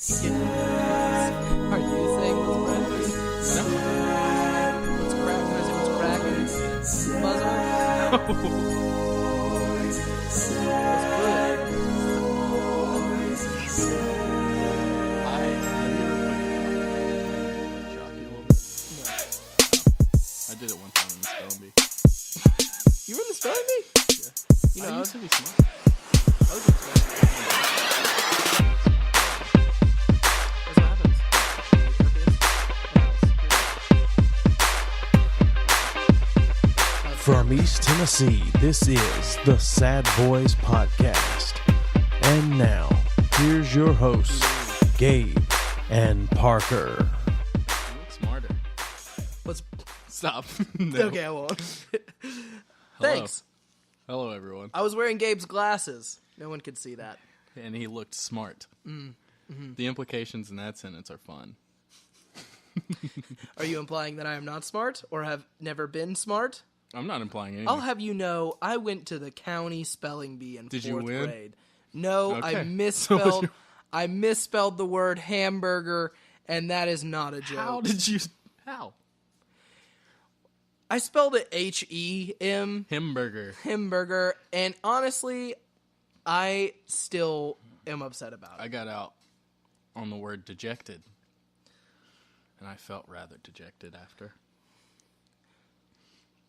Are you saying what's cracking? No. What's cracking? I say what's cracking? Buzz on? What's good? I did it one time in the spelling bee. You were in the spelling bee? Yeah. You know, I used to be smart. I was in the spelling bee. That's what happens. From East Tennessee, this is the Sad Boys Podcast. And now, here's your hosts, Gabe and Parker. You look smarter. Let's. Stop. No. Okay, I won't. Hello. Thanks. Hello, everyone. I was wearing Gabe's glasses. No one could see that. And he looked smart. Mm-hmm. The implications in that sentence are fun. Are you implying that I am not smart or have never been smart? I'm not implying anything. I'll have you know, I went to the county spelling bee in Did fourth you win? grade. No, Okay. I misspelled. I misspelled the word hamburger, and that is not a joke. How did you... How? I spelled it H-E-M, Hamburger. hamburger, and honestly, I still am upset about it. I got out on the word dejected. And I felt rather dejected after.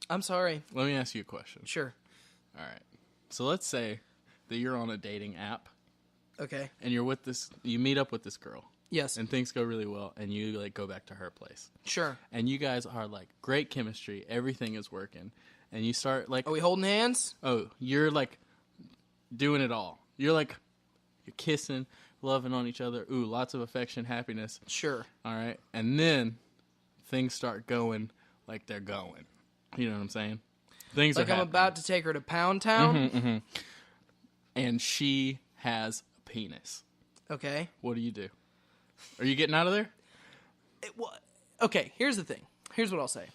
I'm sorry. Let me ask you a question. Sure. All right. So let's say that you're on a dating app Okay. and you're with this, you meet up with this girl Yes. and things go really well and you like go back to her place Sure. and you guys are like great chemistry. Everything is working and you start like, Are we holding hands? you're like doing it all. You're kissing, loving on each other. Ooh, lots of affection, happiness. Sure. All right. And then things start going like they're going. You know what I'm saying? Things Like are I'm happening. about to take her to Pound Town. And she has a penis. Okay. What do you do? Are you getting out of there? Okay, here's the thing. Here's what I'll say.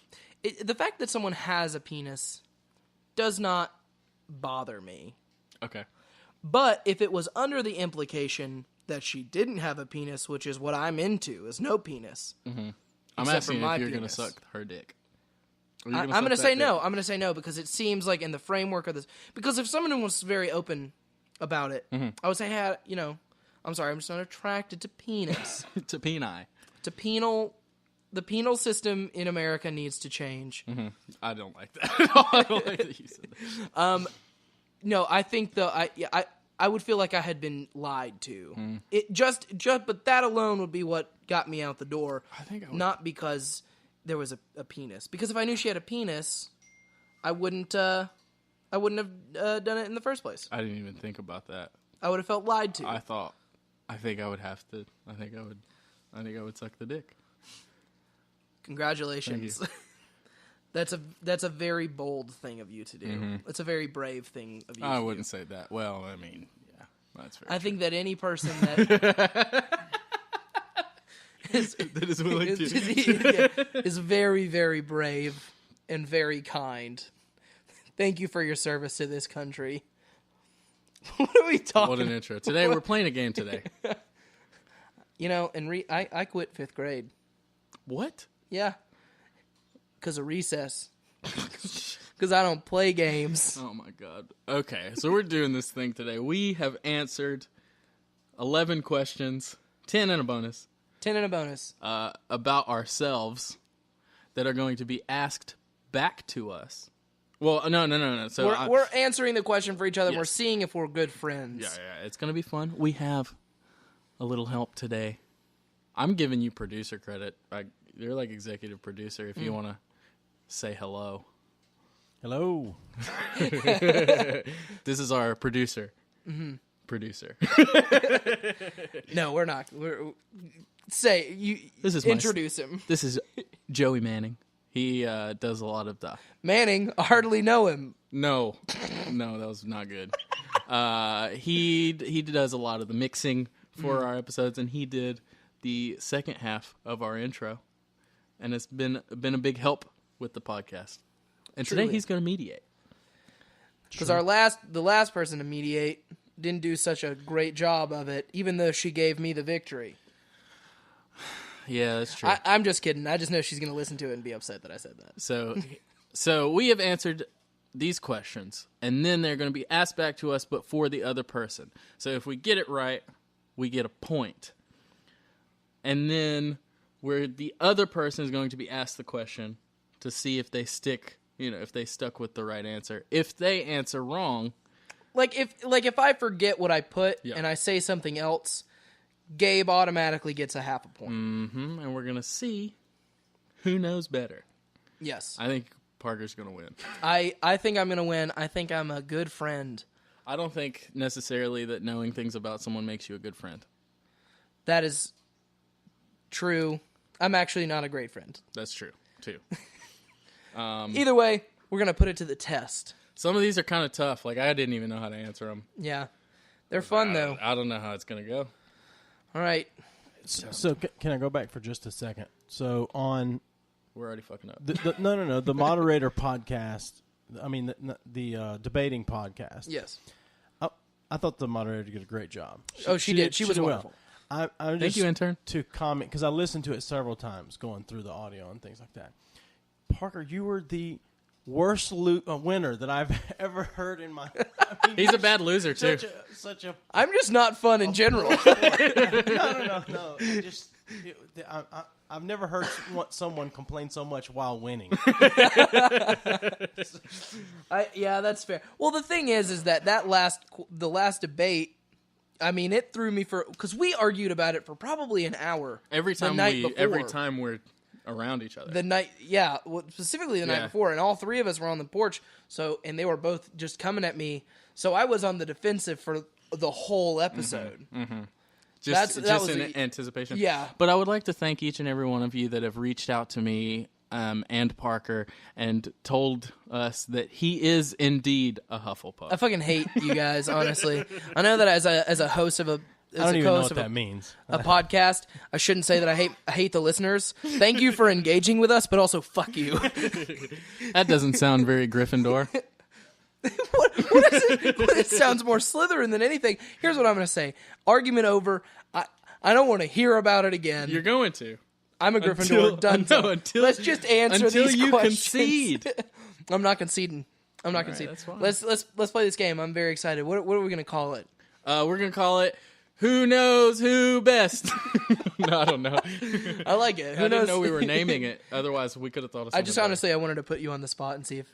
The fact that someone has a penis does not bother me. Okay. But if it was under the implication that she didn't have a penis, which is what I'm into, is no penis. I'm Except asking for my if you're going to penis. suck her dick. I'm going to say no. I'm going to say no because it seems like in the framework of this. Because if someone was very open about it, I would say, hey, I'm sorry, I'm just not attracted to penis. To peni. to penal. The penal system in America needs to change. I don't like that at all. I don't like that you said that. No, I think I would feel like I had been lied to. It just but that alone would be what got me out the door. I think I would. Not because there was a penis. Because if I knew she had a penis, I wouldn't have done it in the first place. I didn't even think about that. I would have felt lied to. I think I would have to. I think I would suck the dick. Congratulations. That's a very bold thing of you to do. It's a very brave thing of you to do. I wouldn't say that. Well, I mean, yeah, that's fair. I think that any person that that is willing to. is very, very brave and very kind. Thank you for your service to this country. What are we talking What an intro. Today, we're playing a game today. You know, and I quit 5th grade. What? Yeah. Because of recess. Because I don't play games. Oh, my God. Okay, so we're doing this thing today. We have answered 11 questions, 10 and a bonus, 10 and a bonus. about ourselves that are going to be asked back to us. Well, no. So We're answering the question for each other. Yes. We're seeing if we're good friends. Yeah, it's going to be fun. We have a little help today. I'm giving you producer credit. You're like executive producer if you want to say hello. Hello. This is our producer. Producer. No, we're not. Say, you This is introduce him. This is Joey Manning. He does a lot of the... Manning, I hardly know him. No, that was not good. He does a lot of the mixing for our episodes, and he did the second half of our intro, and it's been a big help with the podcast. And today Truly. he's going to mediate. Because the last person to mediate didn't do such a great job of it, even though she gave me the victory. Yeah, that's true. I'm just kidding. I just know she's going to listen to it and be upset that I said that. So we have answered these questions, and then they're going to be asked back to us, but for the other person. So if we get it right, we get a point. And then where the other person is going to be asked the question to see if they if they stuck with the right answer. If they answer wrong, if I forget what I put and I say something else, Gabe automatically gets a half a point. Mm-hmm. And we're going to see who knows better. Yes. I think Parker's going to win. I think I'm going to win. I think I'm a good friend. I don't think necessarily that knowing things about someone makes you a good friend. That is true. I'm actually not a great friend. That's true, too. Either way, we're going to put it to the test. Some of these are kind of tough. Like, I didn't even know how to answer them. Yeah. They're fun, though. I don't know how it's going to go. All right. So can I go back for just a second? So on... We're already fucking up. No. The moderator podcast. I mean, the debating podcast. Yes. I thought the moderator did a great job. She did. She was wonderful. Thank you, intern. To comment, because I listened to it several times going through the audio and things like that. Parker, you were the worst winner that I've ever heard in my... He's a bad loser, too. I'm just not fun in general. No. I've never heard someone complain so much while winning. Yeah, that's fair. Well, the thing is that the last debate, I mean, it threw me because we argued about it for probably an hour. Every time we're around each other. Specifically the night before, and all three of us were on the porch. And they were both just coming at me. So I was on the defensive for the whole episode. Mm-hmm. Just in anticipation. Yeah. But I would like to thank each and every one of you that have reached out to me and Parker and told us that he is indeed a Hufflepuff. I fucking hate you guys, honestly. I know that as a host of a I don't even know what that means. A podcast, I shouldn't say that I hate the listeners. Thank you for engaging with us, but also fuck you. That doesn't sound very Gryffindor. What is it? It sounds more Slytherin than anything. Here's what I'm going to say. Argument over. I don't want to hear about it again. You're going to. I'm a Gryffindor. Let's just answer these questions. Until you concede. I'm not conceding. That's fine. Let's play this game. I'm very excited. What are we going to call it? We're going to call it Who Knows Who Best? No, I don't know. I like it. I didn't know we were naming it. Otherwise, we could have thought of something. I wanted to put you on the spot and see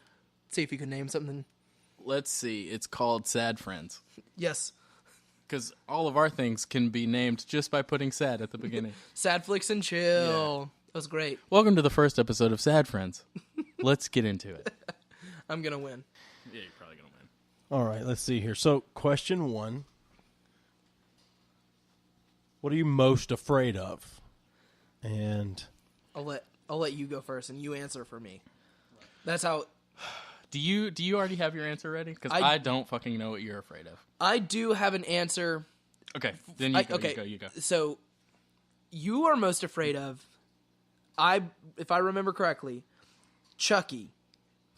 if you could name something. Let's see. It's called Sad Friends. Yes. Because all of our things can be named just by putting sad at the beginning. Sad Flicks and Chill. Yeah. That was great. Welcome to the first episode of Sad Friends. Let's get into it. I'm going to win. Yeah, you're probably going to win. All right, let's see here. So, question 1. What are you most afraid of? And I'll let you go first and you answer for me. That's how... Do you already have your answer ready? Because I don't fucking know what you're afraid of. I do have an answer. Okay, then you go. So, you are most afraid of, if I remember correctly, Chucky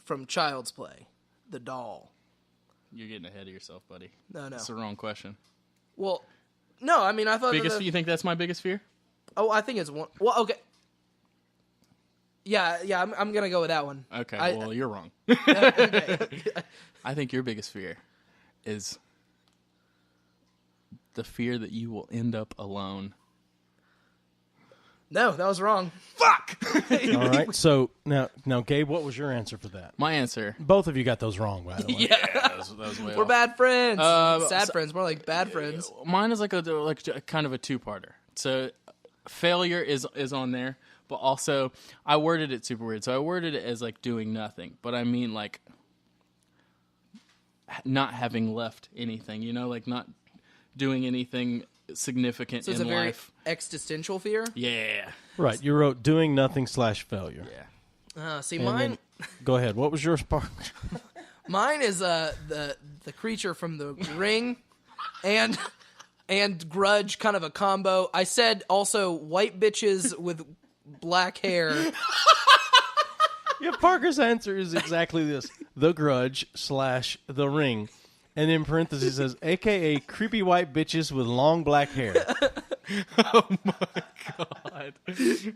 from Child's Play, the doll. You're getting ahead of yourself, buddy. No. That's the wrong question. Well, no, I mean, I thought... You think that's my biggest fear? Oh, I think it's one... Well, okay. Yeah, I'm going to go with that one. Okay, well, you're wrong. Okay. I think your biggest fear is the fear that you will end up alone. No, that was wrong. Fuck! All right, so now, Gabe, what was your answer for that? My answer... Both of you got those wrong, by the way. Yeah, that was way We're off. bad friends. Sad friends, more like bad friends. Mine is like a kind of a two-parter. So failure is on there. But also, I worded it super weird. So I worded it as, like, doing nothing. But I mean, like, not having left anything, like not doing anything significant in life. So it's a very existential fear? Yeah. Right. You wrote doing nothing /failure. Yeah. Mine... Go ahead. What was yours, Park? Mine is the creature from The Ring and Grudge, kind of a combo. I said also white bitches with... black hair. Yeah, Parker's answer is exactly this. The Grudge / The Ring. And in parentheses says, AKA creepy white bitches with long black hair. Oh my God.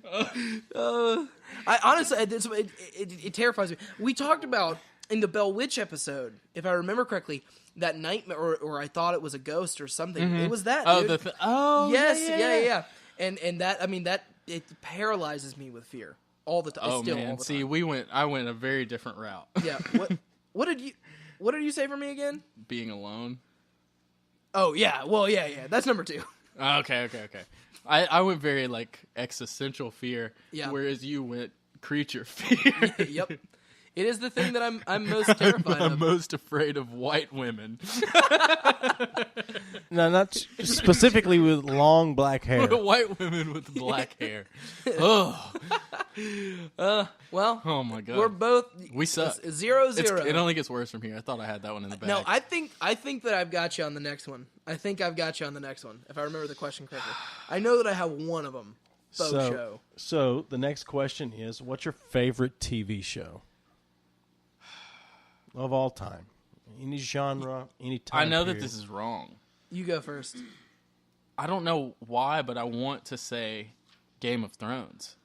God. I honestly, it terrifies me. We talked about in the Bell Witch episode, if I remember correctly, that nightmare, or I thought it was a ghost or something. It was that. Oh, dude. Yes, yeah. And that, I mean, that it paralyzes me with fear all the time. Oh Still, man, all the see, time. I went a very different route. Yeah. What did you say for me again? Being alone. Oh yeah. Well, yeah. That's number 2. Okay. I went very like existential fear, Yeah. whereas you went creature fear. Yep. It is the thing that I'm most terrified I'm of. most afraid of white women. No, not specifically with long black hair. White women with black hair. Oh, Well, oh my god. we're both We suck. 0-0. It only gets worse from here. I thought I had that one in the bag. No, I think that I've got you on the next one. If I remember the question correctly. I know that I have one of them. Show. So the next question is, what's your favorite TV show of all time? Any genre, any time I know period. that this is wrong. You go first. I don't know why, but I want to say Game of Thrones.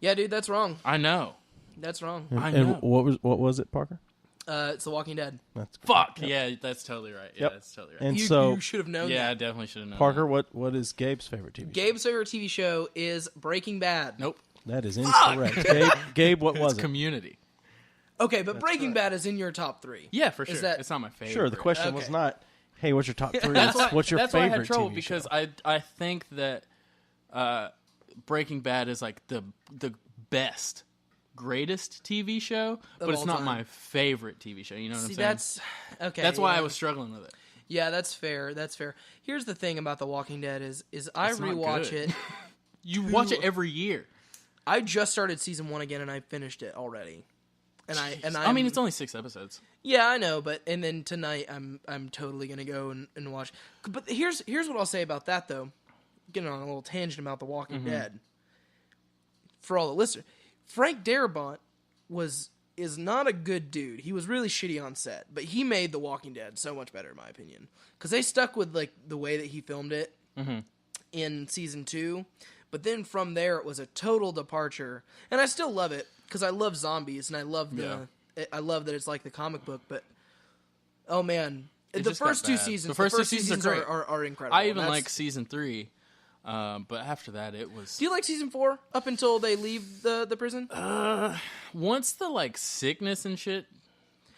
Yeah, dude, that's wrong. I know. That's wrong. I And know. what was it, Parker? It's The Walking Dead. That's Fuck. Yeah, that's totally right. Yeah, Yep. that's totally right. And You so, should have known Yeah, I that. definitely should have known. Parker, that. what is Gabe's favorite TV show? Gabe's favorite TV show is Breaking Bad. Nope. That is incorrect. Gabe, what was It's it? Community. Okay, but Breaking Bad is in your top 3. Yeah, for sure. that- It's not my favorite. Sure, the question was Okay. not, hey, what's your top 3? That's why, What's your that's favorite why I had trouble TV because show? I think that Breaking Bad is like the best, greatest TV show, but it's all not time. my favorite TV show. You know what See, I'm saying? that's okay. That's why yeah. I was struggling with it. Yeah, that's fair. Here's the thing about The Walking Dead is I It's not rewatch good. it. You watch it every year. I just started season 1 again and I finished it already. I mean, it's only 6 episodes. Yeah, I know, but and then tonight I'm totally gonna go and watch. But here's what I'll say about that though. Getting on a little tangent about The Walking Dead. For all the listeners, Frank Darabont is not a good dude. He was really shitty on set, but he made The Walking Dead so much better in my opinion because they stuck with like the way that he filmed it in season 2. But then from there, it was a total departure, and I still love it because I love zombies and I love I love that it's like the comic book. But oh man, the just got first 2 bad. seasons, The first 2 seasons are great. are incredible. I even That's- like season 3, but after that, it was. Do you like season 4 up until they leave the prison? Once the like sickness and shit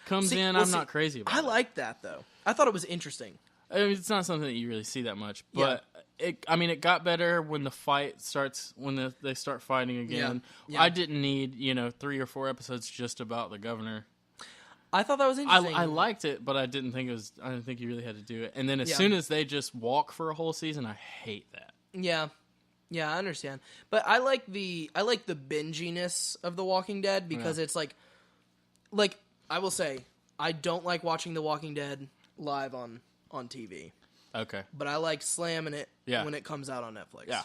comes See, in, well, I'm see, not crazy about I it. like that though. I thought it was interesting. I mean, it's not something that you really see that much, but it got better when the fight starts, when they start fighting again. Yeah. I didn't need 3 or 4 episodes just about the governor. I thought that was interesting. I liked it, but I didn't think you really had to do it. And then as Yeah. soon as they just walk for a whole season, I hate that. Yeah, I understand. But I like the binginess of The Walking Dead because it's like I will say I don't like watching The Walking Dead live on TV, Okay. but I like slamming it Yeah. when it comes out on Netflix. Yeah.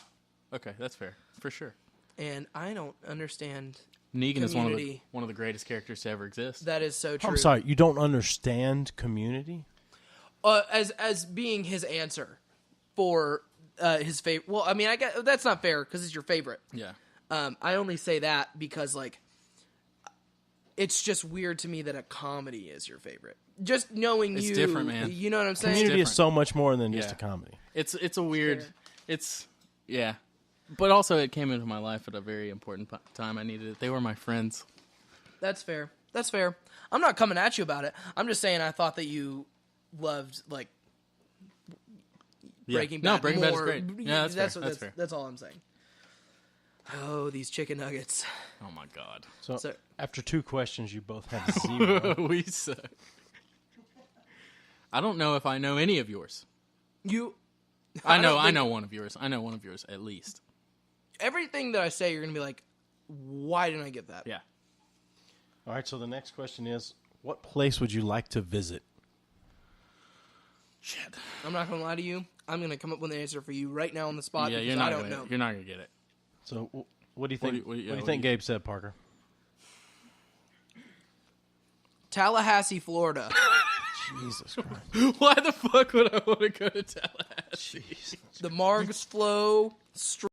Okay, that's fair for sure. And I don't understand. Negan is Community. one of the greatest characters to ever exist. That is so true. I'm sorry, you don't understand Community? As being his answer for his favorite. Well, I mean, I guess that's not fair because it's your favorite. Yeah. I only say that because, like, it's just weird to me that a comedy is your favorite. Just knowing It's you, different, man. You know what I'm saying? Community is different. so much more than just Yeah. a comedy. It's a weird. Fair. It's yeah, but also it came into my life at a very important time. I needed it. They were my friends. That's fair. That's fair. I'm not coming at you about it. I'm just saying I thought that you loved like Breaking Bad. No, Breaking Bad is more. great. Yeah, that's fair. That's fair. That's all I'm saying. Oh, these chicken nuggets. Oh my god, So, after 2 questions, you both have 0. we suck. I don't know if I know any of yours. I know one of yours. I know one of yours at least. Everything that I say, you're gonna be like, why didn't I get that? Yeah. All right, so the next question is, what place would you like to visit? Shit. I'm not gonna lie to you. I'm gonna come up with an answer for you right now on the spot. Yeah, because you're not. I don't know. You're not gonna get it. So, what do you think? What do you- what do you think Gabe said, Parker? Tallahassee, Florida. Jesus Christ. Why the fuck would I want to go to Tallahassee? The Margs flow straight